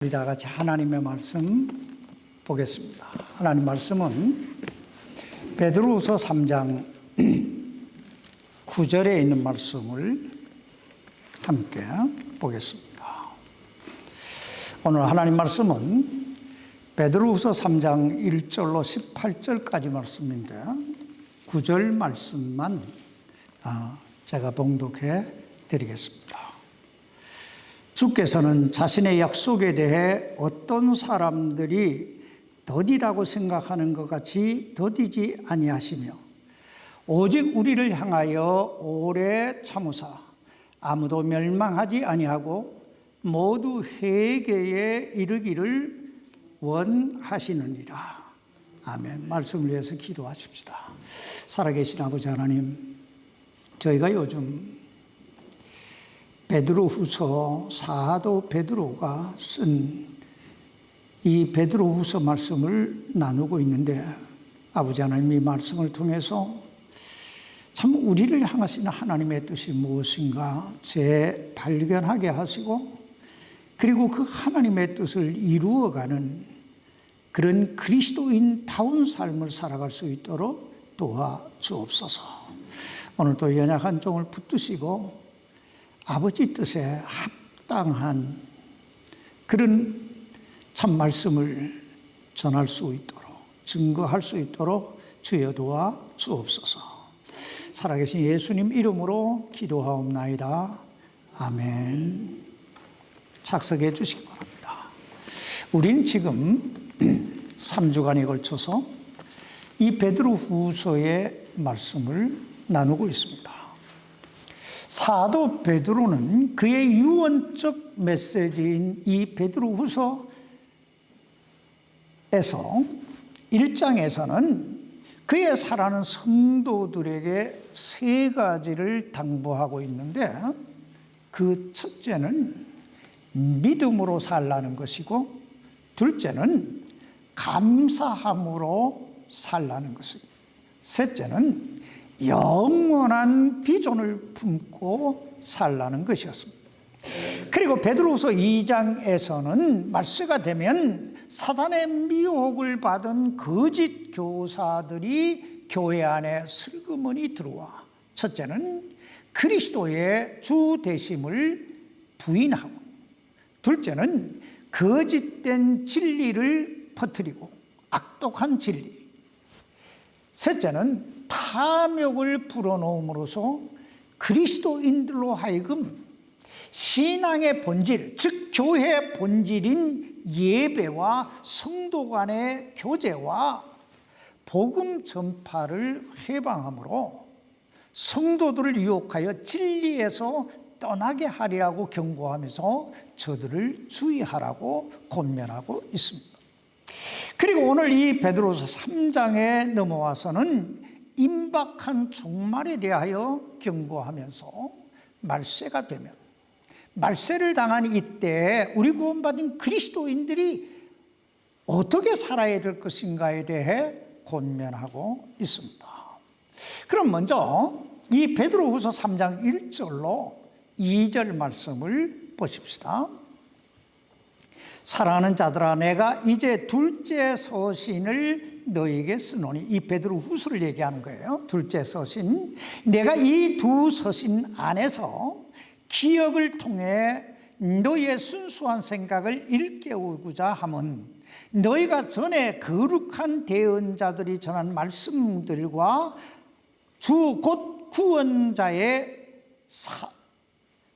우리 다 같이 하나님의 말씀 보겠습니다. 하나님 말씀은 베드로후서 3장 9절에 있는 말씀을 함께 보겠습니다. 오늘 하나님 말씀은 베드로후서 3장 1절로 18절까지 말씀인데 9절 말씀만 제가 봉독해 드리겠습니다. 주께서는 자신의 약속에 대해 어떤 사람들이 더디다고 생각하는 것 같이 더디지 아니하시며 오직 우리를 향하여 오래 참으사 아무도 멸망하지 아니하고 모두 회개에 이르기를 원하시느니라. 아멘. 말씀을 위해서 기도하십시다. 살아계신 아버지 하나님, 저희가 요즘 베드로후서 사도 베드로가 쓴 이 베드로후서 말씀을 나누고 있는데 아버지 하나님 이 말씀을 통해서 참 우리를 향하시는 하나님의 뜻이 무엇인가 재발견하게 하시고 그리고 그 하나님의 뜻을 이루어가는 그런 그리스도인다운 삶을 살아갈 수 있도록 도와주옵소서. 오늘도 연약한 종을 붙드시고 아버지 뜻에 합당한 그런 참 말씀을 전할 수 있도록 증거할 수 있도록 주여 도와 주옵소서. 살아계신 예수님 이름으로 기도하옵나이다. 아멘. 착석해 주시기 바랍니다. 우린 지금 3주간에 걸쳐서 이 베드로후서의 말씀을 나누고 있습니다. 사도 베드로는 그의 유언적 메시지인 이 베드로후서에서 1장에서는 그의 사랑하는 성도들에게 세 가지를 당부하고 있는데 그 첫째는 믿음으로 살라는 것이고 둘째는 감사함으로 살라는 것이고 셋째는 영원한 비전을 품고 살라는 것이었습니다. 그리고 베드로후서 2장에서는 말세가 되면 사단의 미혹을 받은 거짓 교사들이 교회 안에 슬그머니 들어와 첫째는 그리스도의 주 되심을 부인하고 둘째는 거짓된 진리를 퍼뜨리고 악독한 진리 셋째는 탐욕을 불어넣음으로써 그리스도인들로 하여금 신앙의 본질, 즉 교회의 본질인 예배와 성도 간의 교제와 복음 전파를 회방함으로 성도들을 유혹하여 진리에서 떠나게 하리라고 경고하면서 저들을 주의하라고 권면하고 있습니다. 그리고 오늘 이 베드로서 3장에 넘어와서는 임박한 종말에 대하여 경고하면서 말세가 되면 말세를 당한 이때 우리 구원받은 그리스도인들이 어떻게 살아야 될 것인가에 대해 권면하고 있습니다. 그럼 먼저 이 베드로후서 3장 1절로 2절 말씀을 보십시다. 사랑하는 자들아 내가 이제 둘째 서신을 너에게 쓰노니 이 베드로후서를 얘기하는 거예요. 둘째 서신. 내가 이 두 서신 안에서 기억을 통해 너희의 순수한 생각을 일깨우고자 함은 너희가 전에 거룩한 대언자들이 전한 말씀들과 주 곧 구원자의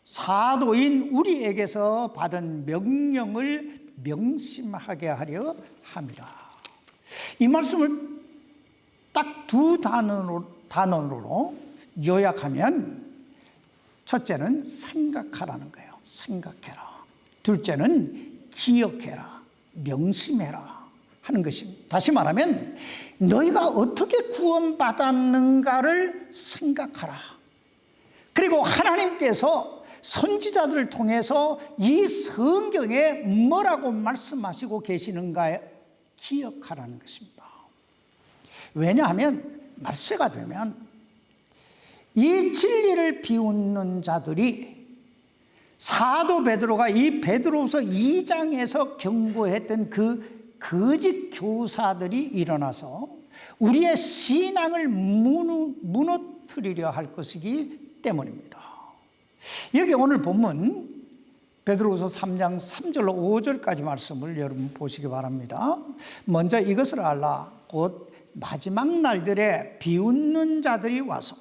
사도인 우리에게서 받은 명령을 명심하게 하려 함이라. 이 말씀을 딱 두 단어로 요약하면 첫째는 생각하라는 거예요. 생각해라. 둘째는 기억해라. 명심해라 하는 것입니다. 다시 말하면 너희가 어떻게 구원받았는가를 생각하라. 그리고 하나님께서 선지자들을 통해서 이 성경에 뭐라고 말씀하시고 계시는가 기억하라는 것입니다. 왜냐하면 말세가 되면 이 진리를 비웃는 자들이 사도 베드로가 이 베드로후서 2장에서 경고했던 그 거짓 교사들이 일어나서 우리의 신앙을 무너뜨리려 할 것이기 때문입니다. 여기 오늘 본문 베드로후서 3장 3절로 5절까지 말씀을 여러분 보시기 바랍니다. 먼저 이것을 알라. 곧 마지막 날들에 비웃는 자들이 와서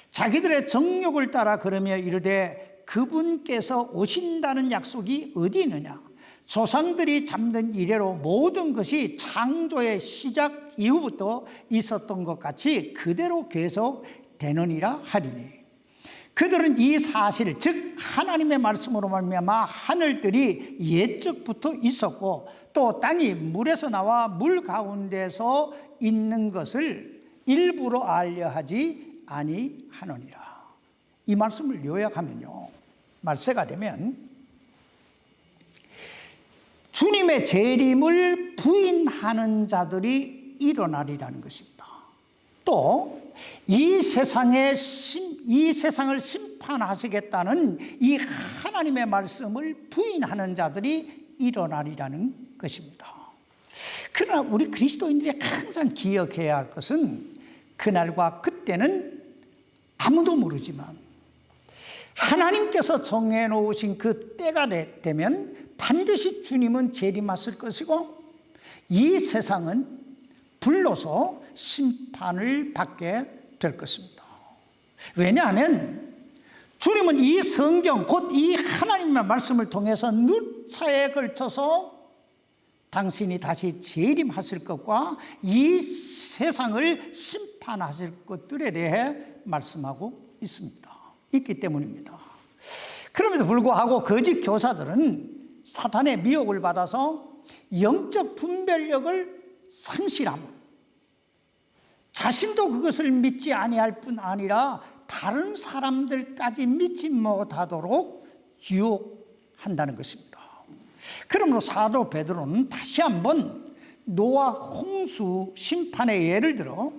자기들의 정욕을 따라 걸으며 이르되 그분께서 오신다는 약속이 어디 있느냐. 조상들이 잠든 이래로 모든 것이 창조의 시작 이후부터 있었던 것 같이 그대로 계속되느니라 하리니 그들은 이 사실 즉 하나님의 말씀으로 말미암아 하늘들이 옛적부터 있었고 또 땅이 물에서 나와 물 가운데서 있는 것을 일부러 알려 하지 아니하느니라. 이 말씀을 요약하면요, 말세가 되면 주님의 재림을 부인하는 자들이 일어나리라는 것입니다. 또 이 세상을 심판하시겠다는 이 하나님의 말씀을 부인하는 자들이 일어나리라는 것입니다. 그러나 우리 그리스도인들이 항상 기억해야 할 것은 그날과 그때는 아무도 모르지만 하나님께서 정해놓으신 그 때가 되면 반드시 주님은 재림하실 것이고 이 세상은 불로서 심판을 받게 될 것입니다. 왜냐하면 주님은 이 성경 곧 이 하나님의 말씀을 통해서 누차에 걸쳐서 당신이 다시 재림하실 것과 이 세상을 심판하실 것들에 대해 말씀하고 있기 때문입니다. 그럼에도 불구하고 거짓 교사들은 사탄의 미혹을 받아서 영적 분별력을 상실함으로 자신도 그것을 믿지 아니할 뿐 아니라 다른 사람들까지 믿지 못하도록 유혹한다는 것입니다. 그러므로 사도 베드로는 다시 한번 노아 홍수 심판의 예를 들어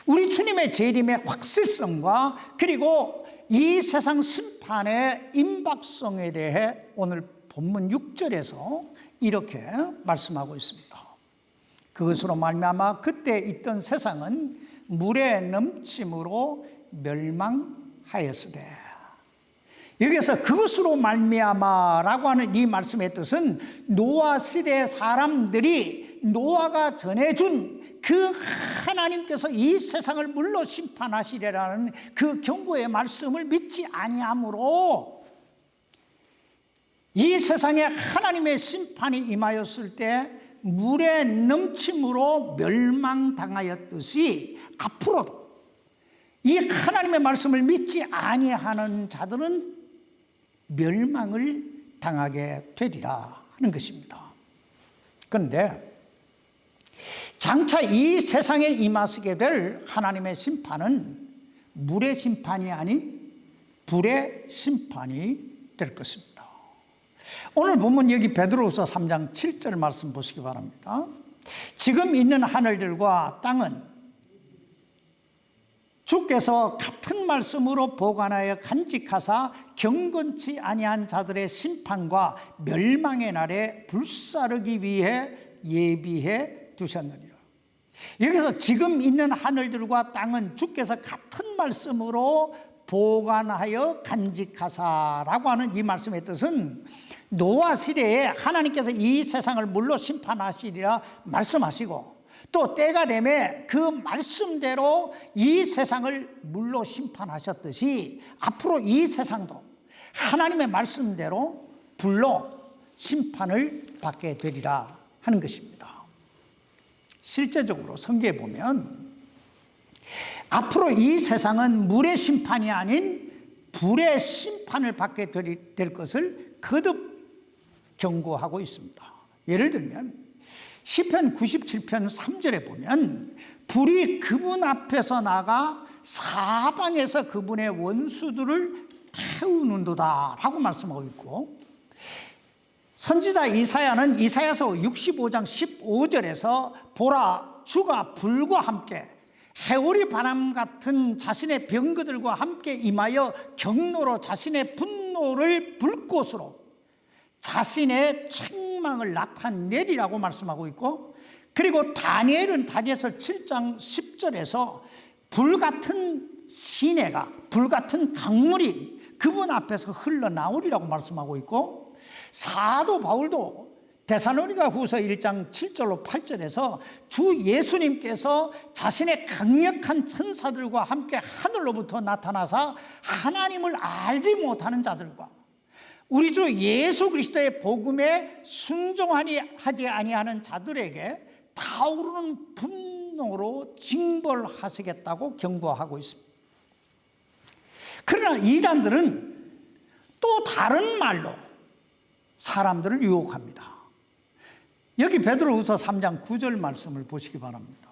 우리 주님의 재림의 확실성과 그리고 이 세상 심판의 임박성에 대해 오늘 본문 6절에서 이렇게 말씀하고 있습니다. 그것으로 말미암아 그때 있던 세상은 물의 넘침으로 멸망하였으되, 여기서 그것으로 말미암아라고 하는 이 말씀의 뜻은 노아 시대의 사람들이 노아가 전해준 그 하나님께서 이 세상을 물로 심판하시리라는 그 경고의 말씀을 믿지 아니하므로 이 세상에 하나님의 심판이 임하였을 때 물의 넘침으로 멸망당하였듯이 앞으로도 이 하나님의 말씀을 믿지 아니하는 자들은 멸망을 당하게 되리라 하는 것입니다. 그런데 장차 이 세상에 임하시게 될 하나님의 심판은 물의 심판이 아닌 불의 심판이 될 것입니다. 오늘 보면 여기 베드로후서 3장 7절 말씀 보시기 바랍니다. 지금 있는 하늘들과 땅은 주께서 같은 말씀으로 보관하여 간직하사 경건치 아니한 자들의 심판과 멸망의 날에 불사르기 위해 예비해 두셨느니라. 여기서 지금 있는 하늘들과 땅은 주께서 같은 말씀으로 보관하여 간직하사라고 하는 이 말씀의 뜻은 노아 시대에 하나님께서 이 세상을 물로 심판하시리라 말씀하시고 또 때가 되면 그 말씀대로 이 세상을 물로 심판하셨듯이 앞으로 이 세상도 하나님의 말씀대로 불로 심판을 받게 되리라 하는 것입니다. 실제적으로 성경에 보면 앞으로 이 세상은 물의 심판이 아닌 불의 심판을 받게 될 것을 거듭 경고하고 있습니다. 예를 들면 시편 97편 3절에 보면 불이 그분 앞에서 나가 사방에서 그분의 원수들을 태우는도다 라고 말씀하고 있고, 선지자 이사야는 이사야서 65장 15절에서 보라 주가 불과 함께 해오리 바람 같은 자신의 병거들과 함께 임하여 경로로 자신의 분노 분노를 불꽃으로 자신의 책망을 나타내리라고 말씀하고 있고, 그리고 다니엘은 다니엘서 7장 10절에서 불같은 시내가, 불같은 강물이 그분 앞에서 흘러나오리라고 말씀하고 있고, 사도 바울도 데살로니가 후서 1장 7절로 8절에서 주 예수님께서 자신의 강력한 천사들과 함께 하늘로부터 나타나사 하나님을 알지 못하는 자들과 우리 주 예수 그리스도의 복음에 순종하지 아니하는 자들에게 타오르는 분노로 징벌하시겠다고 경고하고 있습니다. 그러나 이단들은 또 다른 말로 사람들을 유혹합니다. 여기 베드로후서 3장 9절 말씀을 보시기 바랍니다.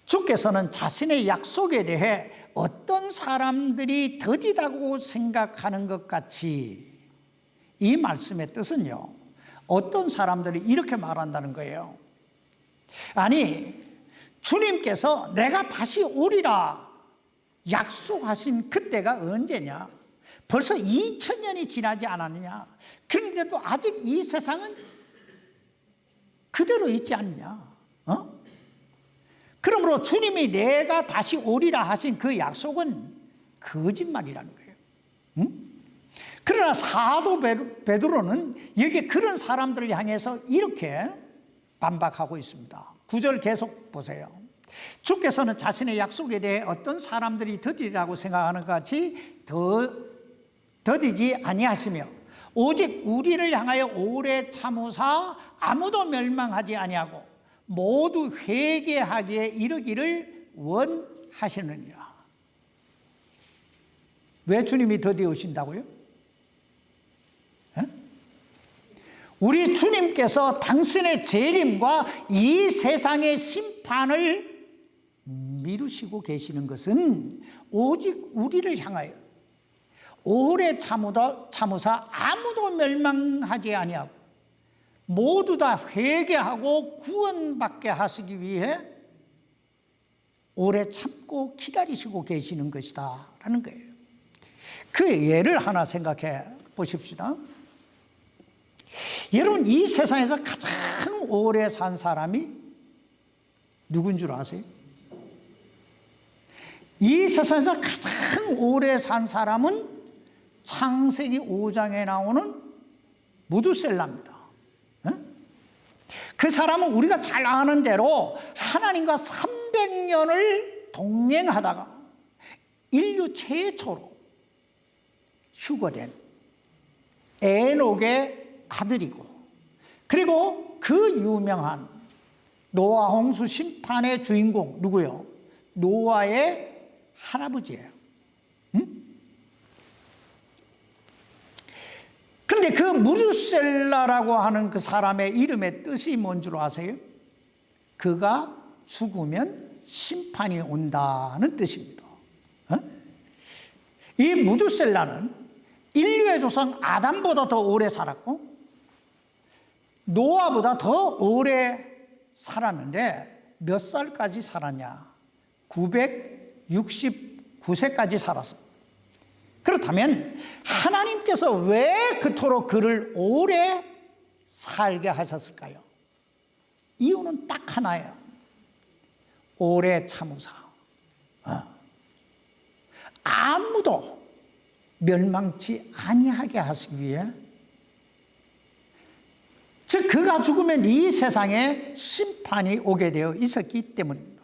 주께서는 자신의 약속에 대해 어떤 사람들이 더디다고 생각하는 것 같이, 이 말씀의 뜻은요, 어떤 사람들이 이렇게 말한다는 거예요. 아니, 주님께서 내가 다시 오리라 약속하신 그때가 언제냐? 벌써 2000년이 지나지 않았느냐? 그런데도 아직 이 세상은 그대로 있지 않냐? 그러므로 주님이 내가 다시 오리라 하신 그 약속은 거짓말이라는 거예요. 그러나 사도 베드로는 여기 그런 사람들을 향해서 이렇게 반박하고 있습니다. 9절 계속 보세요. 주께서는 자신의 약속에 대해 어떤 사람들이 더디라고 생각하는 것 같이 더디지 아니하시며 오직 우리를 향하여 오래 참으사 아무도 멸망하지 아니하고 모두 회개하기에 이르기를 원하시느니라. 왜 주님이 더디 오신다고요? 우리 주님께서 당신의 재림과 이 세상의 심판을 미루시고 계시는 것은 오직 우리를 향하여 오래 참으사 아무도 멸망하지 아니하고 모두 다 회개하고 구원받게 하시기 위해 오래 참고 기다리시고 계시는 것이다 라는 거예요. 그 예를 하나 생각해 보십시다. 여러분, 이 세상에서 가장 오래 산 사람이 누군 줄 아세요? 이 세상에서 가장 오래 산 사람은 창세기 5장에 나오는 무두셀라입니다. 그 사람은 우리가 잘 아는 대로 하나님과 300년을 동행하다가 인류 최초로 휴거된 에녹의 아들이고, 그리고 그 유명한 노아 홍수 심판의 주인공 누구요? 노아의 할아버지예요. 그런데 그 무두셀라라고 하는 그 사람의 이름의 뜻이 뭔 줄 아세요? 그가 죽으면 심판이 온다는 뜻입니다. 이 무두셀라는 인류의 조상 아담보다 더 오래 살았고 노아보다 더 오래 살았는데 몇 살까지 살았냐? 969세까지 살았습니다. 그렇다면 하나님께서 왜 그토록 그를 오래 살게 하셨을까요? 이유는 딱 하나예요. 오래 참으사 아무도 멸망치 아니하게 하시기 위해, 즉 그가 죽으면 이 세상에 심판이 오게 되어 있었기 때문입니다.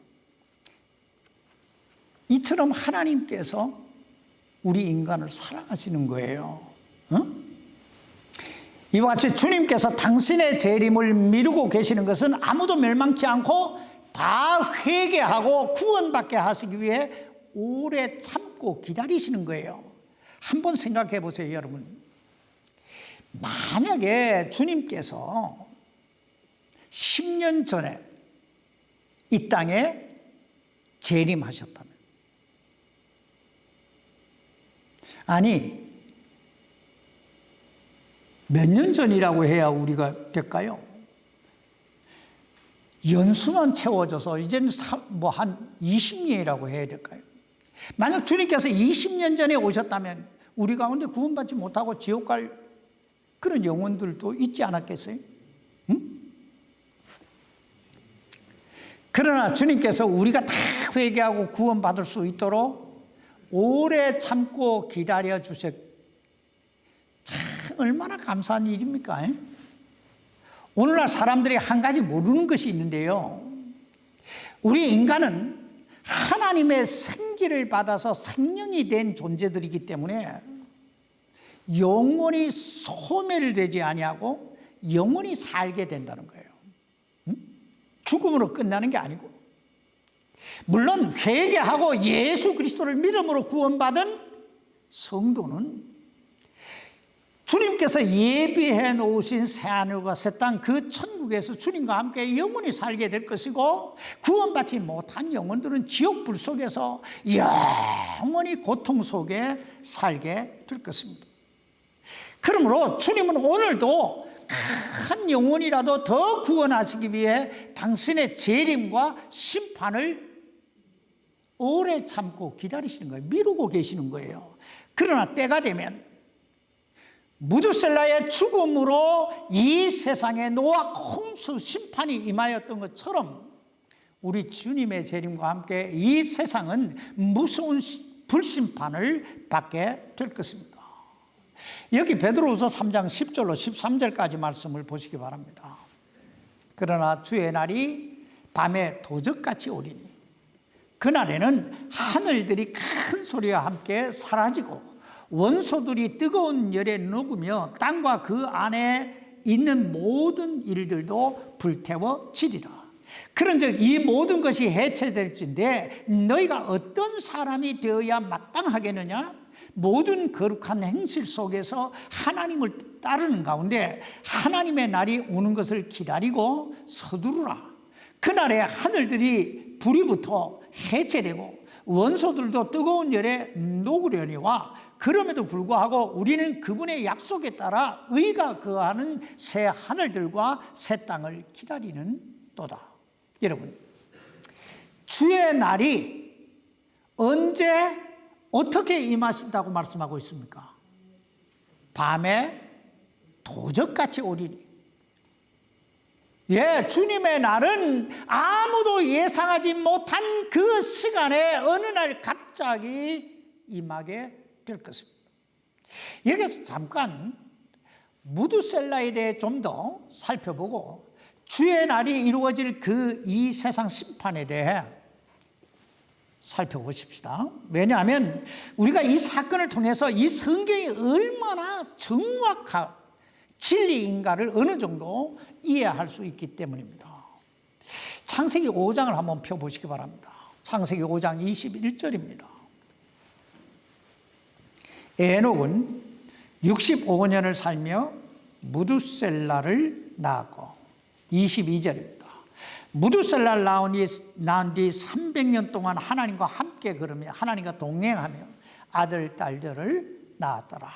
이처럼 하나님께서 우리 인간을 사랑하시는 거예요. 이와 같이 주님께서 당신의 재림을 미루고 계시는 것은 아무도 멸망치 않고 다 회개하고 구원받게 하시기 위해 오래 참고 기다리시는 거예요. 한번 생각해 보세요, 여러분. 만약에 주님께서 10년 전에 이 땅에 재림하셨다면, 아니 몇 년 전이라고 해야 우리가 될까요? 연수만 채워져서 이제는 뭐 한 20년이라고 해야 될까요? 만약 주님께서 20년 전에 오셨다면 우리 가운데 구원받지 못하고 지옥 갈 그런 영혼들도 있지 않았겠어요? 응? 그러나 주님께서 우리가 다 회개하고 구원받을 수 있도록 오래 참고 기다려 주셨. 참 얼마나 감사한 일입니까? 오늘날 사람들이 한 가지 모르는 것이 있는데요. 우리 인간은 하나님의 생기를 받아서 생명이 된 존재들이기 때문에 영원히 소멸되지 아니하고 영원히 살게 된다는 거예요. 죽음으로 끝나는 게 아니고, 물론 회개하고 예수 그리스도를 믿음으로 구원받은 성도는 주님께서 예비해 놓으신 새하늘과 새 땅 그 천국에서 주님과 함께 영원히 살게 될 것이고, 구원받지 못한 영혼들은 지옥 불 속에서 영원히 고통 속에 살게 될 것입니다. 그러므로 주님은 오늘도 한 영혼이라도 더 구원하시기 위해 당신의 재림과 심판을 오래 참고 기다리시는 거예요. 미루고 계시는 거예요. 그러나 때가 되면 무두셀라의 죽음으로 이 세상에 노아 홍수 심판이 임하였던 것처럼 우리 주님의 재림과 함께 이 세상은 무서운 불심판을 받게 될 것입니다. 여기 베드로후서 3장 10절로 13절까지 말씀을 보시기 바랍니다. 그러나 주의 날이 밤에 도적같이 오리니 그날에는 하늘들이 큰 소리와 함께 사라지고 원소들이 뜨거운 열에 녹으며 땅과 그 안에 있는 모든 일들도 불태워지리라. 그런즉 이 모든 것이 해체될진데 너희가 어떤 사람이 되어야 마땅하겠느냐? 모든 거룩한 행실 속에서 하나님을 따르는 가운데 하나님의 날이 오는 것을 기다리고 서두르라. 그날에 하늘들이 불이 붙어 해체되고 원소들도 뜨거운 열에 녹으려니와 그럼에도 불구하고 우리는 그분의 약속에 따라 의가 거하는 새 하늘들과 새 땅을 기다리는 도다. 여러분, 주의 날이 언제 어떻게 임하신다고 말씀하고 있습니까? 밤에 도적같이 오리니. 예, 주님의 날은 아무도 예상하지 못한 그 시간에 어느 날 갑자기 임하게 될 것입니다. 여기서 잠깐 무두셀라에 대해 좀 더 살펴보고 주의 날이 이루어질 이 세상 심판에 대해 살펴보십시다. 왜냐하면 우리가 이 사건을 통해서 이 성경이 얼마나 정확한 진리인가를 어느 정도 이해할 수 있기 때문입니다. 창세기 5장을 한번 펴보시기 바랍니다. 창세기 5장 21절입니다. 에녹은 65년을 살며 무두셀라를 낳았고, 22절입니다. 무두셀라를 낳은 뒤 300년 동안 하나님과 함께 걸으며 하나님과 동행하며 아들, 딸들을 낳았더라.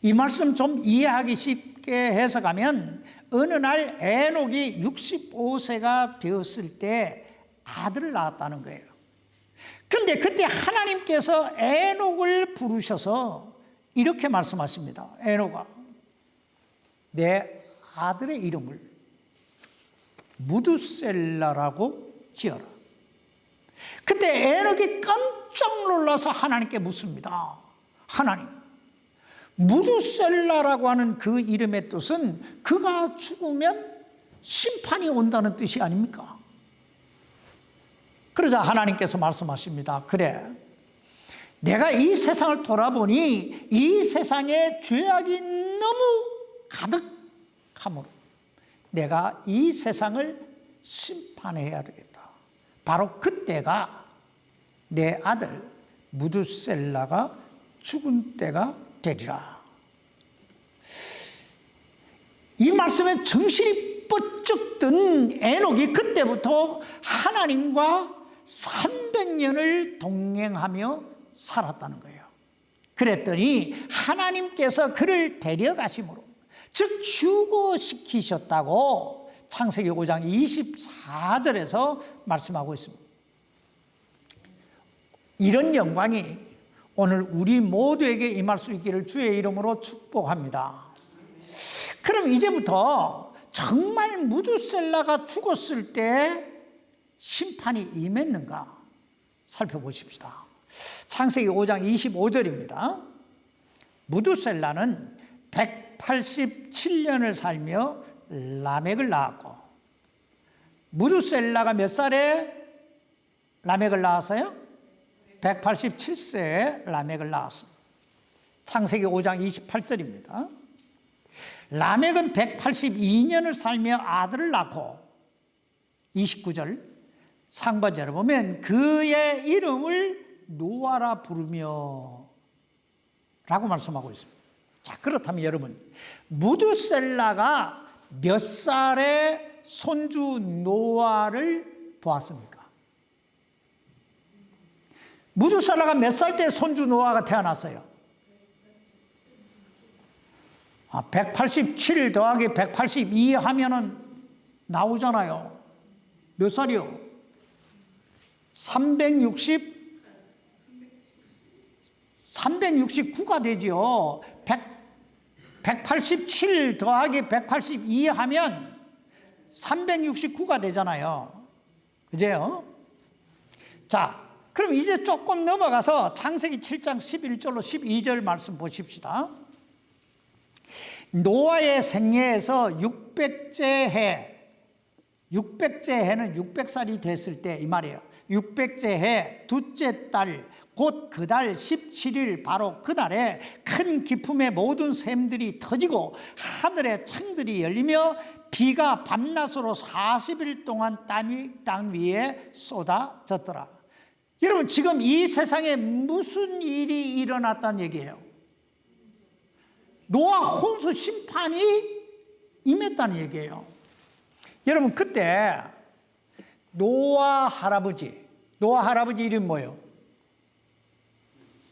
이 말씀 좀 이해하기 쉽게 해석하면 어느 날 에녹이 65세가 되었을 때 아들을 낳았다는 거예요. 그런데 그때 하나님께서 에녹을 부르셔서 이렇게 말씀하십니다. 에녹아, 내 아들의 이름을 무두셀라라고 지어라. 그때 에녹이 깜짝 놀라서 하나님께 묻습니다. 하나님, 무두셀라라고 하는 그 이름의 뜻은 그가 죽으면 심판이 온다는 뜻이 아닙니까? 그러자 하나님께서 말씀하십니다. 그래, 내가 이 세상을 돌아보니 이 세상에 죄악이 너무 가득하므로 내가 이 세상을 심판해야 되겠다. 바로 그때가 내 아들 무두셀라가 죽은 때가 되리라. 이 말씀에 정신이 번쩍 든 에녹이 그때부터 하나님과 300년을 동행하며 살았다는 거예요. 그랬더니 하나님께서 그를 데려가심으로, 즉 휴거시키셨다고 창세기 5장 24절에서 말씀하고 있습니다. 이런 영광이 오늘 우리 모두에게 임할 수 있기를 주의 이름으로 축복합니다. 그럼 이제부터 정말 무두셀라가 죽었을 때 심판이 임했는가 살펴보십시다. 창세기 5장 25절입니다. 무두셀라는 187년을 살며 라멕을 낳았고, 무두셀라가 몇 살에 라멕을 낳았어요? 187세에 라멕을 낳았습니다. 창세기 5장 28절입니다. 라멕은 182년을 살며 아들을 낳고, 29절 상반절에 보면 그의 이름을 노아라 부르며 라고 말씀하고 있습니다. 자, 그렇다면 여러분, 무두셀라가 몇 살에 손주 노아를 보았습니까? 무두셀라가 몇 살 때 손주 노아가 태어났어요? 187 더하기 182 하면은 나오잖아요. 몇 살이요? 369가 되지요. 187 더하기 182 하면 369가 되잖아요. 그제요? 자, 그럼 이제 조금 넘어가서 창세기 7장 11절로 12절 말씀 보십시다. 노아의 생애에서 600째 해, 600째 해는 600살이 됐을 때 이 말이에요. 600째 해 둘째 달 곧 그 달 17일 바로 그날에 큰 기품의 모든 샘들이 터지고 하늘의 창들이 열리며 비가 밤낮으로 40일 동안 땅 위에 쏟아졌더라. 여러분, 지금 이 세상에 무슨 일이 일어났다는 얘기예요? 노아 홍수 심판이 임했다는 얘기예요. 여러분, 그때 노아 할아버지 이름이 뭐예요?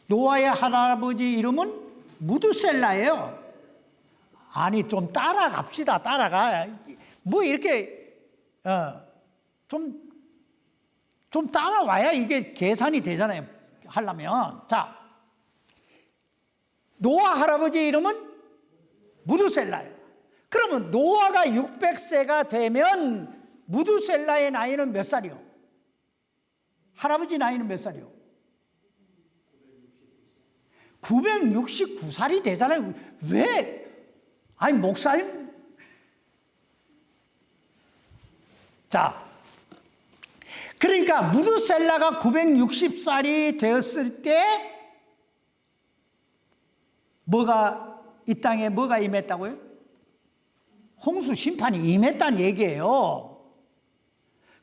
노아의 할아버지 이름은 무두셀라예요. 아니, 좀 따라갑시다. 따라가. 뭐 이렇게 좀 따라와야 이게 계산이 되잖아요. 하려면. 자, 노아 할아버지 이름은 무두셀라예요. 그러면 노아가 600세가 되면 무두셀라의 나이는 몇 살이요? 할아버지 나이는 몇 살이요? 969살이 되잖아요. 왜? 아니, 목사님. 자, 그러니까 무두셀라가 960살이 되었을 때 이 땅에 뭐가 임했다고요? 홍수 심판이 임했다는 얘기예요.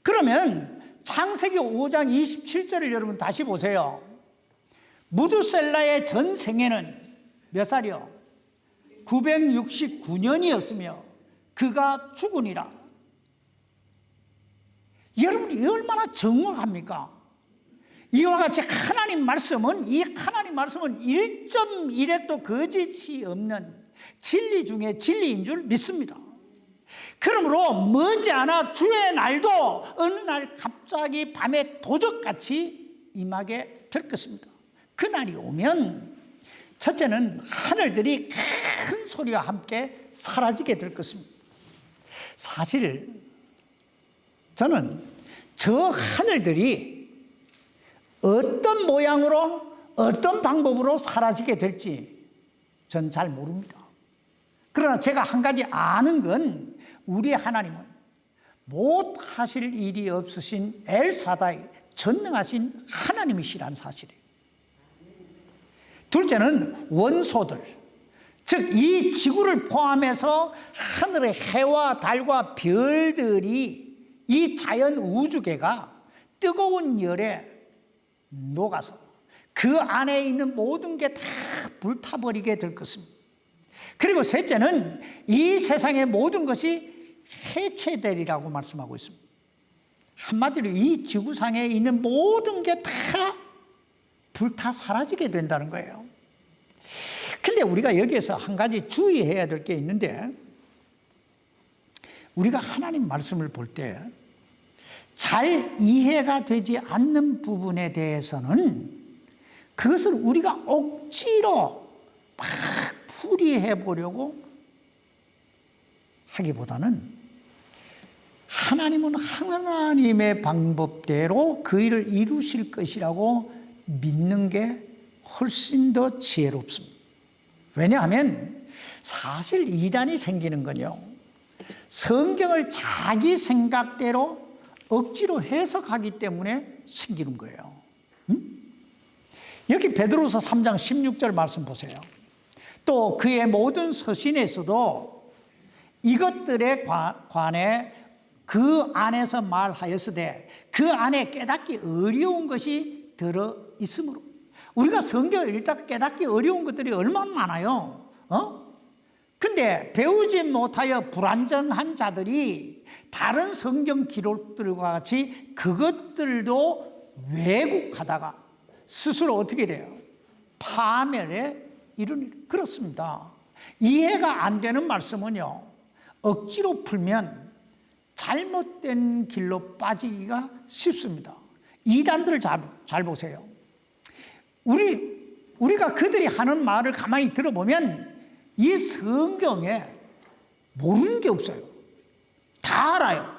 그러면 창세기 5장 27절을 여러분 다시 보세요. 무두셀라의 전 생애는 몇 살이요? 969년이었으며 그가 죽으니라. 여러분이 얼마나 정확합니까? 이와 같이 하나님 말씀은 1.1획도 거짓이 없는 진리 중에 진리인 줄 믿습니다. 그러므로 머지않아 주의 날도 어느 날 갑자기 밤에 도적같이 임하게 될 것입니다. 그날이 오면 첫째는 하늘들이 큰 소리와 함께 사라지게 될 것입니다. 사실 저는 저 하늘들이 어떤 모양으로 어떤 방법으로 사라지게 될지 전 잘 모릅니다. 그러나 제가 한 가지 아는 건 우리 하나님은 못하실 일이 없으신 엘사다이 전능하신 하나님이시라는 사실이에요. 둘째는 원소들, 즉 이 지구를 포함해서 하늘의 해와 달과 별들이 이 자연 우주계가 뜨거운 열에 녹아서 그 안에 있는 모든 게 다 불타버리게 될 것입니다. 그리고 셋째는 이 세상의 모든 것이 해체되리라고 말씀하고 있습니다. 한마디로 이 지구상에 있는 모든 게 다 불타 사라지게 된다는 거예요. 그런데 우리가 여기에서 한 가지 주의해야 될 게 있는데, 우리가 하나님 말씀을 볼 때 잘 이해가 되지 않는 부분에 대해서는 그것을 우리가 억지로 막 풀이해 보려고 하기보다는 하나님은 하나님의 방법대로 그 일을 이루실 것이라고 믿는 게 훨씬 더 지혜롭습니다. 왜냐하면 사실 이단이 생기는 건요, 성경을 자기 생각대로 억지로 해석하기 때문에 생기는 거예요. 여기 베드로서 3장 16절 말씀 보세요. 또 그의 모든 서신에서도 이것들에 관해 그 안에서 말하였으되 그 안에 깨닫기 어려운 것이 들어 있으므로. 우리가 성경을 읽다가 깨닫기 어려운 것들이 얼마나 많아요. 근데 배우지 못하여 불안정한 자들이 다른 성경 기록들과 같이 그것들도 왜곡하다가 스스로 어떻게 돼요? 파멸에 이르는. 그렇습니다. 이해가 안 되는 말씀은요, 억지로 풀면 잘못된 길로 빠지기가 쉽습니다. 이단들 잘 보세요. 우리가 그들이 하는 말을 가만히 들어보면 이 성경에 모르는 게 없어요. 다 알아요.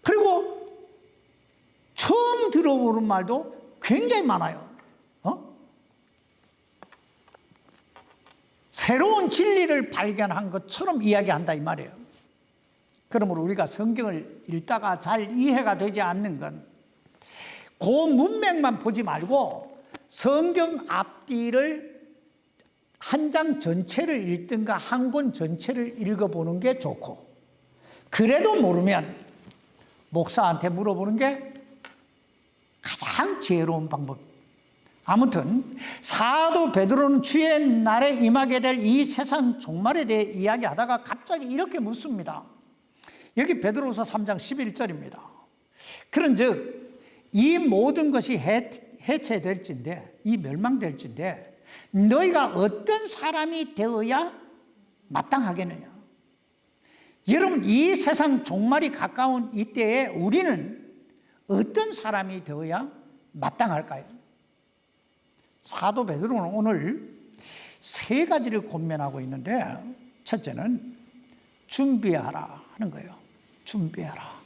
그리고 처음 들어보는 말도 굉장히 많아요. 새로운 진리를 발견한 것처럼 이야기한다 이 말이에요. 그러므로 우리가 성경을 읽다가 잘 이해가 되지 않는 건 그 문맥만 보지 말고 성경 앞뒤를 한 장 전체를 읽든가 한 권 전체를 읽어보는 게 좋고, 그래도 모르면 목사한테 물어보는 게 가장 지혜로운 방법. 아무튼 사도 베드로는 주의 날에 임하게 될 이 세상 종말에 대해 이야기하다가 갑자기 이렇게 묻습니다. 여기 베드로서 3장 11절입니다. 그런즉 이 모든 것이 해체될진데, 이 멸망될진데 너희가 어떤 사람이 되어야 마땅하겠느냐. 여러분, 이 세상 종말이 가까운 이때에 우리는 어떤 사람이 되어야 마땅할까요? 사도 베드로는 오늘 세 가지를 권면하고 있는데, 첫째는 준비하라 하는 거예요. 준비하라.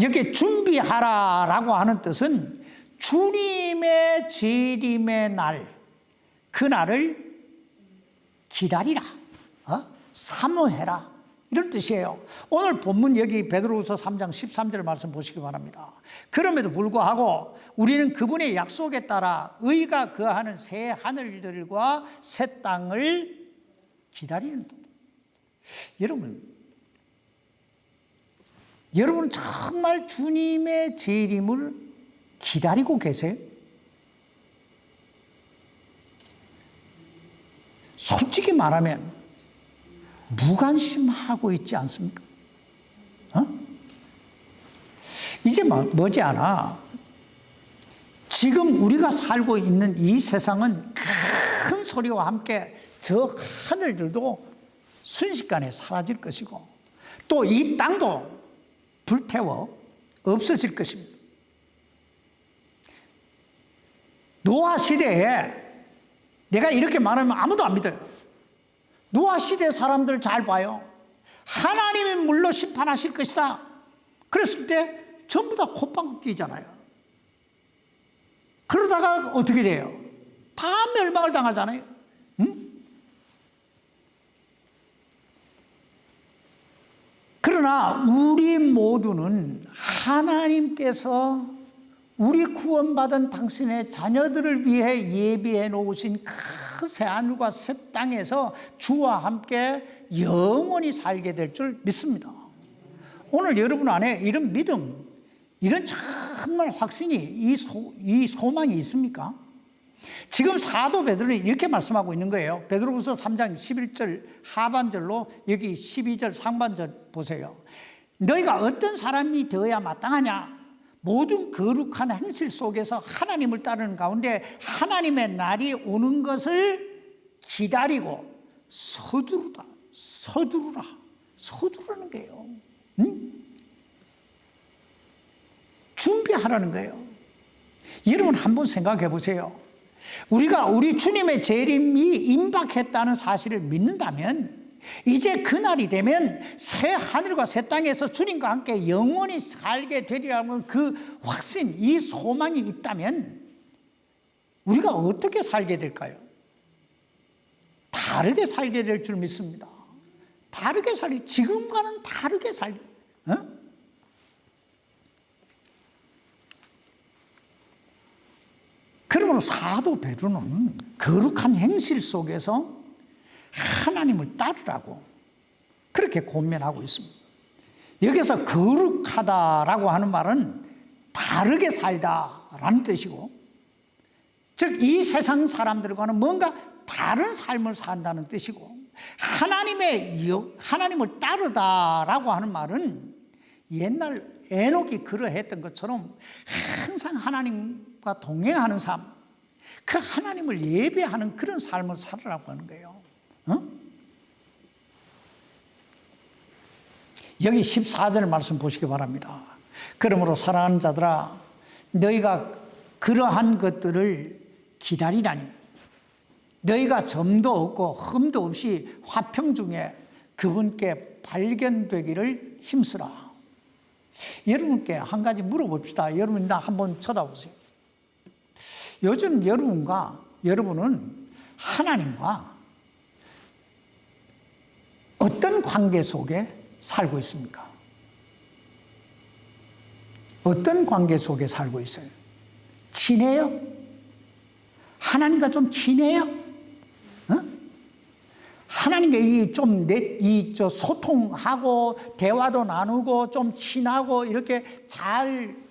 여기 준비하라라고 하는 뜻은 주님의 재림의 날, 그날을 기다리라, 사모해라, 이런 뜻이에요. 오늘 본문 여기 베드로후서 3장 13절 말씀 보시기 바랍니다. 그럼에도 불구하고 우리는 그분의 약속에 따라 의가 거하는 새 하늘들과 새 땅을 기다리는 것. 여러분은 정말 주님의 재림을 기다리고 계세요? 솔직히 말하면 무관심하고 있지 않습니까? 이제 머지않아 지금 우리가 살고 있는 이 세상은 큰 소리와 함께 저 하늘들도 순식간에 사라질 것이고, 또 이 땅도 불태워 없어질 것입니다. 노아 시대에, 내가 이렇게 말하면 아무도 안 믿어요. 노아 시대 사람들 잘 봐요. 하나님이 물로 심판하실 것이다 그랬을 때 전부 다 콧방귀 끼잖아요. 그러다가 어떻게 돼요? 다 멸망을 당하잖아요. 그러나 우리 모두는 하나님께서 우리 구원받은 당신의 자녀들을 위해 예비해 놓으신 그 새하늘과 새 땅에서 주와 함께 영원히 살게 될 줄 믿습니다. 오늘 여러분 안에 이런 믿음, 이런 정말 확신이, 이 소망이 있습니까? 지금 사도 베드로는 이렇게 말씀하고 있는 거예요. 베드로후서 3장 11절 하반절로 여기 12절 상반절 보세요. 너희가 어떤 사람이 되어야 마땅하냐? 모든 거룩한 행실 속에서 하나님을 따르는 가운데 하나님의 날이 오는 것을 기다리고 서두르라는 거예요. 준비하라는 거예요. 여러분 한번 생각해 보세요. 우리가 우리 주님의 재림이 임박했다는 사실을 믿는다면 이제 그날이 되면 새 하늘과 새 땅에서 주님과 함께 영원히 살게 되리라는 그 확신, 이 소망이 있다면 우리가 어떻게 살게 될까요? 다르게 살게 될 줄 믿습니다. 다르게 살기, 지금과는 다르게 살기. 그러므로 사도 베드로는 거룩한 행실 속에서 하나님을 따르라고 그렇게 권면하고 있습니다. 여기서 거룩하다라고 하는 말은 다르게 살다라는 뜻이고, 즉 이 세상 사람들과는 뭔가 다른 삶을 산다는 뜻이고, 하나님을 따르다라고 하는 말은 옛날 에녹이 그러했던 것처럼 항상 하나님과 동행하는 삶, 그 하나님을 예배하는 그런 삶을 살으라고 하는 거예요. 여기 14절 말씀 보시기 바랍니다. 그러므로 사랑하는 자들아, 너희가 그러한 것들을 기다리라니 너희가 점도 없고 흠도 없이 화평 중에 그분께 발견되기를 힘쓰라. 여러분께 한 가지 물어봅시다. 여러분 나 한번 쳐다보세요. 요즘 여러분은 하나님과 어떤 관계 속에 살고 있습니까? 어떤 관계 속에 살고 있어요? 친해요? 하나님과 좀 친해요? 하나님과 좀 소통하고 대화도 나누고 좀 친하고 이렇게 잘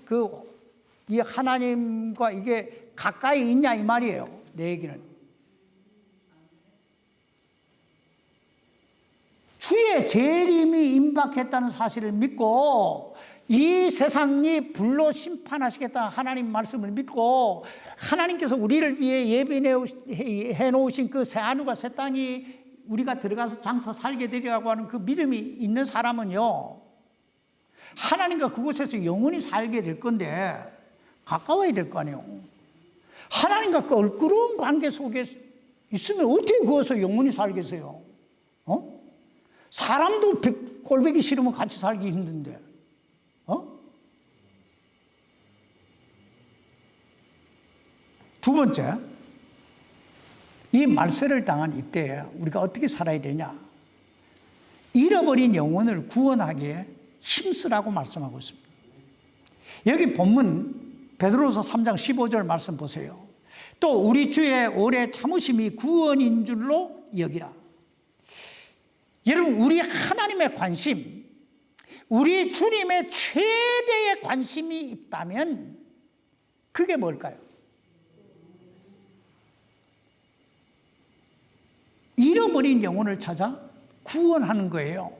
이 하나님과 이게 가까이 있냐 이 말이에요. 내 얘기는. 주의 재림이 임박했다는 사실을 믿고 이 세상이 불로 심판하시겠다는 하나님 말씀을 믿고 하나님께서 우리를 위해 예비해 놓으신 그 새 하늘과 새 땅이 우리가 들어가서 장사 살게 되리라고 하는 그 믿음이 있는 사람은요, 하나님과 그곳에서 영원히 살게 될 건데 가까워야 될 거 아니에요. 하나님과 그 얼끄러운 관계 속에 있으면 어떻게 그것을 영원히 살겠어요? 사람도 꼴보기 싫으면 같이 살기 힘든데. 두 번째, 이 말세를 당한 이때에 우리가 어떻게 살아야 되냐? 잃어버린 영혼을 구원하기에 힘쓰라고 말씀하고 있습니다. 여기 본문 베드로서 3장 15절 말씀 보세요. 또 우리 주의 오래 참으심이 구원인 줄로 여기라. 여러분, 우리 하나님의 관심, 우리 주님의 최대의 관심이 있다면 그게 뭘까요? 잃어버린 영혼을 찾아 구원하는 거예요.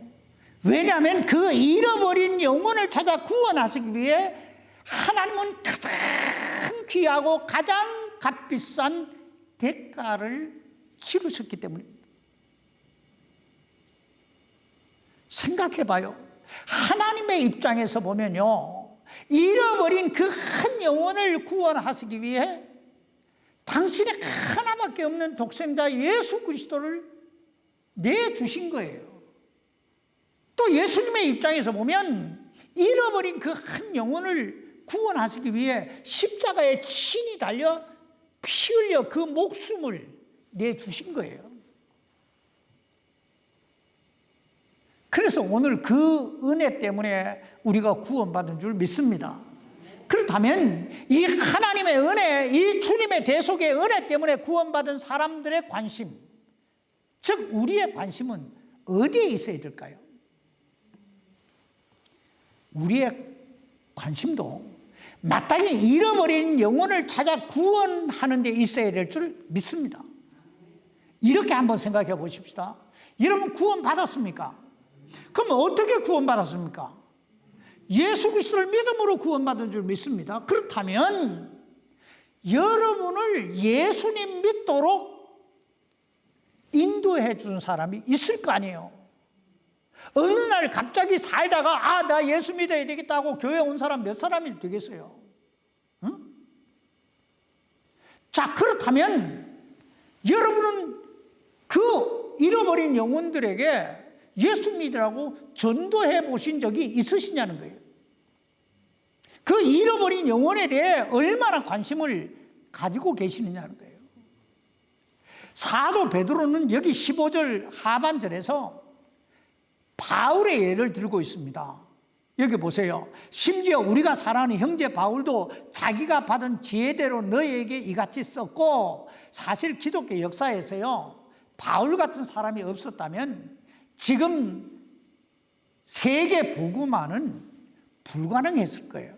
왜냐하면 그 잃어버린 영혼을 찾아 구원하시기 위해 하나님은 가장 귀하고 가장 값비싼 대가를 치르셨기 때문입니다. 생각해 봐요. 하나님의 입장에서 보면요, 잃어버린 그 한 영혼을 구원하시기 위해 당신의 하나밖에 없는 독생자 예수 그리스도를 내주신 거예요. 또 예수님의 입장에서 보면 잃어버린 그 한 영혼을 구원하시기 위해 십자가에 친히 달려 피 흘려 그 목숨을 내주신 거예요. 그래서 오늘 그 은혜 때문에 우리가 구원받은 줄 믿습니다. 그렇다면 이 하나님의 은혜, 이 주님의 대속의 은혜 때문에 구원받은 사람들의 관심, 즉 우리의 관심은 어디에 있어야 될까요? 우리의 관심도 마땅히 잃어버린 영혼을 찾아 구원하는 데 있어야 될 줄 믿습니다. 이렇게 한번 생각해 보십시다. 여러분 구원받았습니까? 그럼 어떻게 구원받았습니까? 예수 그리스도를 믿음으로 구원받은 줄 믿습니다. 그렇다면 여러분을 예수님 믿도록 인도해 준 사람이 있을 거 아니에요. 어느 날 갑자기 살다가 나 예수 믿어야 되겠다고 교회 온 사람 몇 사람이 되겠어요? 응? 자, 그렇다면 여러분은 그 잃어버린 영혼들에게 예수 믿으라고 전도해 보신 적이 있으시냐는 거예요. 그 잃어버린 영혼에 대해 얼마나 관심을 가지고 계시느냐는 거예요. 사도 베드로는 여기 15절 하반절에서 바울의 예를 들고 있습니다. 여기 보세요. 심지어 우리가 사랑하는 형제 바울도 자기가 받은 지혜대로 너희에게 이같이 썼고, 사실 기독교 역사에서요, 바울 같은 사람이 없었다면 지금 세계 복음화는 불가능했을 거예요.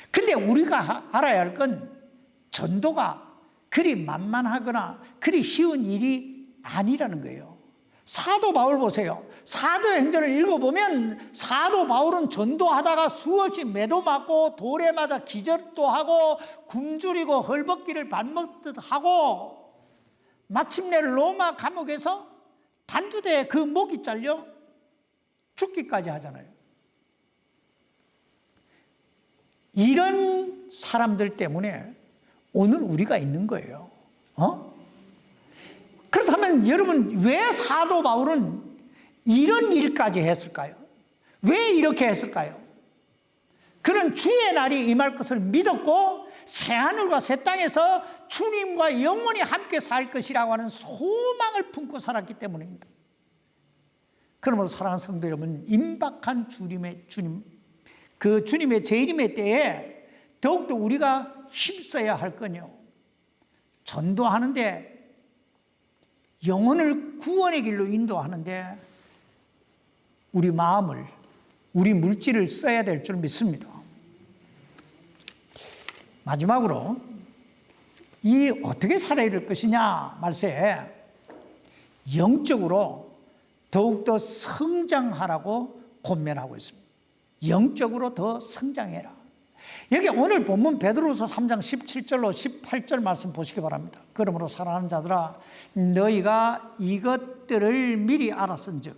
근데 우리가 알아야 할 건 전도가 그리 만만하거나 그리 쉬운 일이 아니라는 거예요. 사도 바울 보세요. 사도행전을 읽어보면 사도 바울은 전도하다가 수없이 매도 맞고 돌에 맞아 기절도 하고 굶주리고 헐벗기를 발먹듯 하고 마침내 로마 감옥에서 단두대에 그 목이 잘려 죽기까지 하잖아요. 이런 사람들 때문에 오늘 우리가 있는 거예요. 그렇다면 여러분, 왜 사도 바울은 이런 일까지 했을까요? 왜 이렇게 했을까요? 그는 주의 날이 임할 것을 믿었고 새하늘과 새 땅에서 주님과 영원히 함께 살 것이라고 하는 소망을 품고 살았기 때문입니다. 그러므로 사랑하는 성도 여러분, 임박한 주님의 재림의 때에 더욱더 우리가 힘써야 할 건요, 전도하는데, 영혼을 구원의 길로 인도하는데 우리 마음을, 우리 물질을 써야 될 줄 믿습니다. 마지막으로 이 어떻게 살아야 될 것이냐 말세에 영적으로 더욱더 성장하라고 권면하고 있습니다. 영적으로 더 성장해라. 여기 오늘 본문 베드로서 3장 17절로 18절 말씀 보시기 바랍니다. 그러므로 사랑하는 자들아, 너희가 이것들을 미리 알았은즉,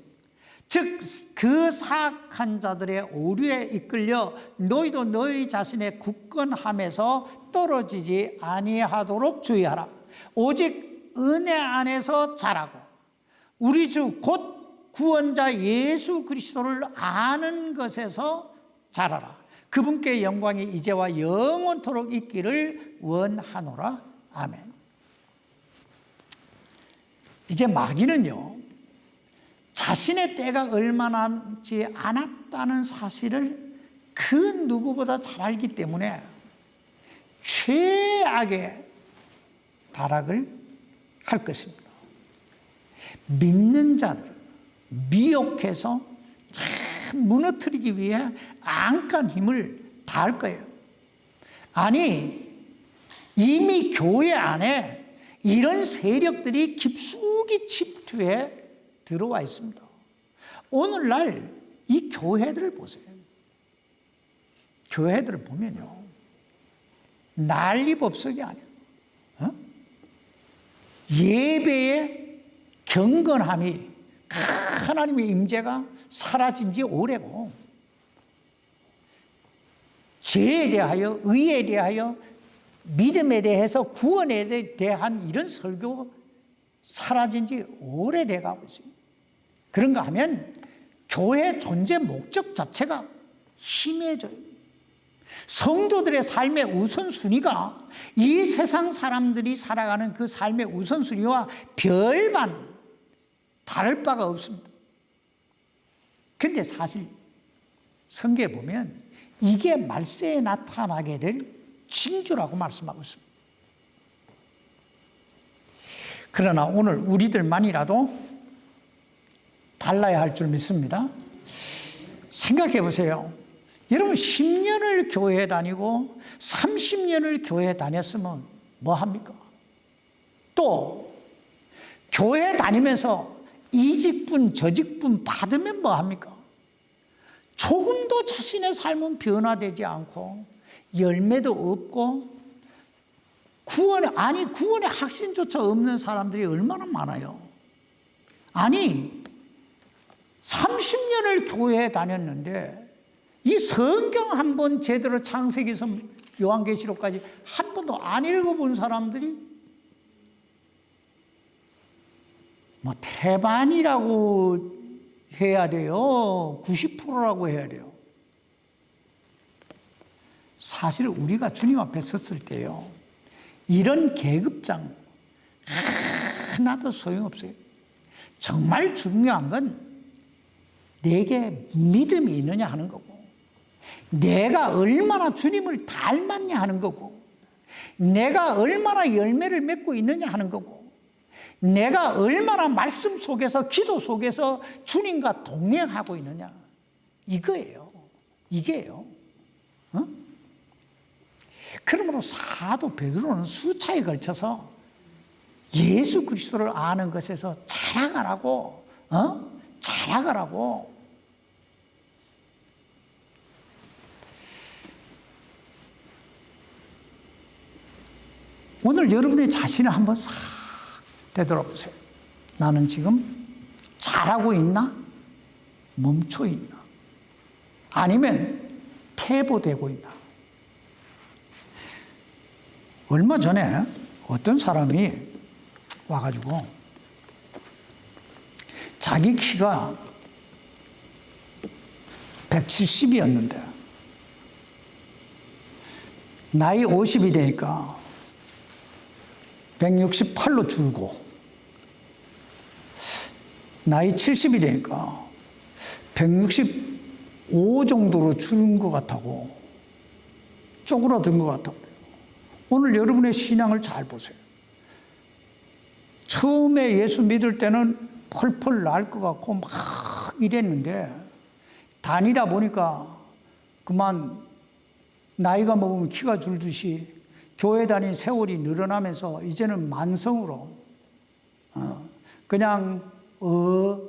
즉 그 사악한 자들의 오류에 이끌려 너희도 너희 자신의 굳건함에서 떨어지지 아니하도록 주의하라. 오직 은혜 안에서 자라고 우리 주 곧 구원자 예수 그리스도를 아는 것에서 자라라. 그분께 영광이 이제와 영원토록 있기를 원하노라. 아멘. 이제 마귀는요, 자신의 때가 얼마 남지 않았다는 사실을 그 누구보다 잘 알기 때문에 최악의 발악을 할 것입니다. 믿는 자들을 미혹해서 무너뜨리기 위해 안간 힘을 다할 거예요. 아니, 이미 교회 안에 이런 세력들이 깊숙이 침투해 들어와 있습니다. 오늘날 이 교회들을 보세요. 교회들을 보면요, 난리법석이 아니에요. 예배의 경건함이, 하나님의 임재가 사라진 지 오래고, 죄에 대하여, 의에 대하여, 믿음에 대해서, 구원에 대한 이런 설교 사라진 지 오래돼 가고 있습니다. 그런가 하면 교회 존재 목적 자체가 희미해져요. 성도들의 삶의 우선순위가 이 세상 사람들이 살아가는 그 삶의 우선순위와 별반 다를 바가 없습니다. 그런데 사실 성경에 보면 이게 말세에 나타나게 될 징조라고 말씀하고 있습니다. 그러나 오늘 우리들만이라도 달라야 할 줄 믿습니다. 생각해 보세요. 여러분 10년을 교회에 다니고 30년을 교회에 다녔으면 뭐 합니까? 또 교회 다니면서 이 직분 저 직분 받으면 뭐 합니까? 조금도 자신의 삶은 변화되지 않고 열매도 없고 구원의 확신조차 없는 사람들이 얼마나 많아요. 아니 30년을 교회에 다녔는데 이 성경 한번 제대로 창세기서 요한계시록까지 한 번도 안 읽어본 사람들이 뭐 태반이라고 해야 돼요? 90%라고 해야 돼요? 사실 우리가 주님 앞에 섰을 때요, 이런 계급장 하나도 소용없어요. 정말 중요한 건 내게 믿음이 있느냐 하는 거고, 내가 얼마나 주님을 닮았냐 하는 거고, 내가 얼마나 열매를 맺고 있느냐 하는 거고, 내가 얼마나 말씀 속에서, 기도 속에서 주님과 동행하고 있느냐, 이거예요. 이게요. 어? 그러므로 사도 베드로는 수차에 걸쳐서 예수 그리스도를 아는 것에서 자랑하라고, 자랑하라고. 오늘 여러분의 자신을 한번 싹 되돌아보세요. 나는 지금 잘하고 있나? 멈춰 있나? 아니면 퇴보되고 있나? 얼마 전에 어떤 사람이 와가지고 자기 키가 170이었는데 나이 50이 되니까 168로 줄고, 나이 70이 되니까 165 정도로 줄은 것 같다고, 쪼그라든 것 같다고 그래요. 오늘 여러분의 신앙을 잘 보세요. 처음에 예수 믿을 때는 펄펄 날 것 같고 막 이랬는데, 다니다 보니까 그만 나이가 먹으면 키가 줄듯이 교회 다닌 세월이 늘어나면서 이제는 만성으로 그냥 어련히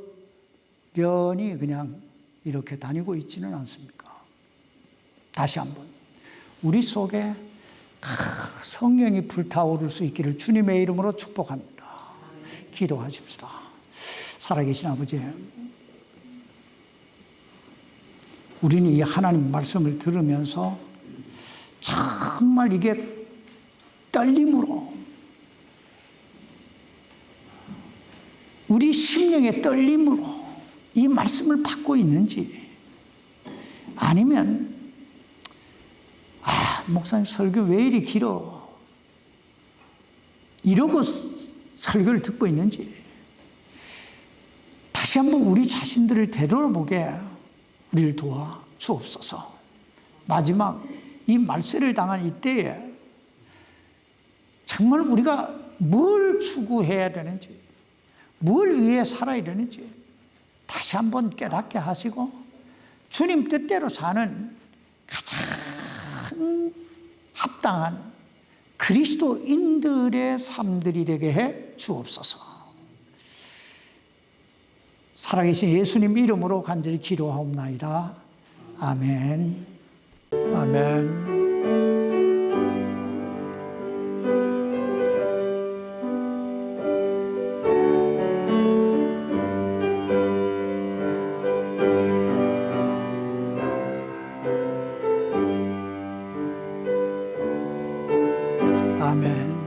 그냥 이렇게 다니고 있지는 않습니까? 다시 한번 우리 속에 성령이 불타오를 수 있기를 주님의 이름으로 축복합니다. 기도하십시다. 살아계신 아버지, 우리는 이 하나님 말씀을 들으면서 정말 이게 떨림으로, 우리 심령의 떨림으로 이 말씀을 받고 있는지, 아니면 목사님 설교 왜 이리 길어, 이러고 설교를 듣고 있는지, 다시 한번 우리 자신들을 되돌아보게 우리를 도와 주옵소서. 마지막 이 말세를 당한 이때에 정말 우리가 뭘 추구해야 되는지, 뭘 위해 살아야 되는지 다시 한번 깨닫게 하시고, 주님 뜻대로 사는 가장 합당한 그리스도인들의 삶들이 되게 해 주옵소서. 살아계신 예수님 이름으로 간절히 기도하옵나이다. 아멘. 아멘. 아멘.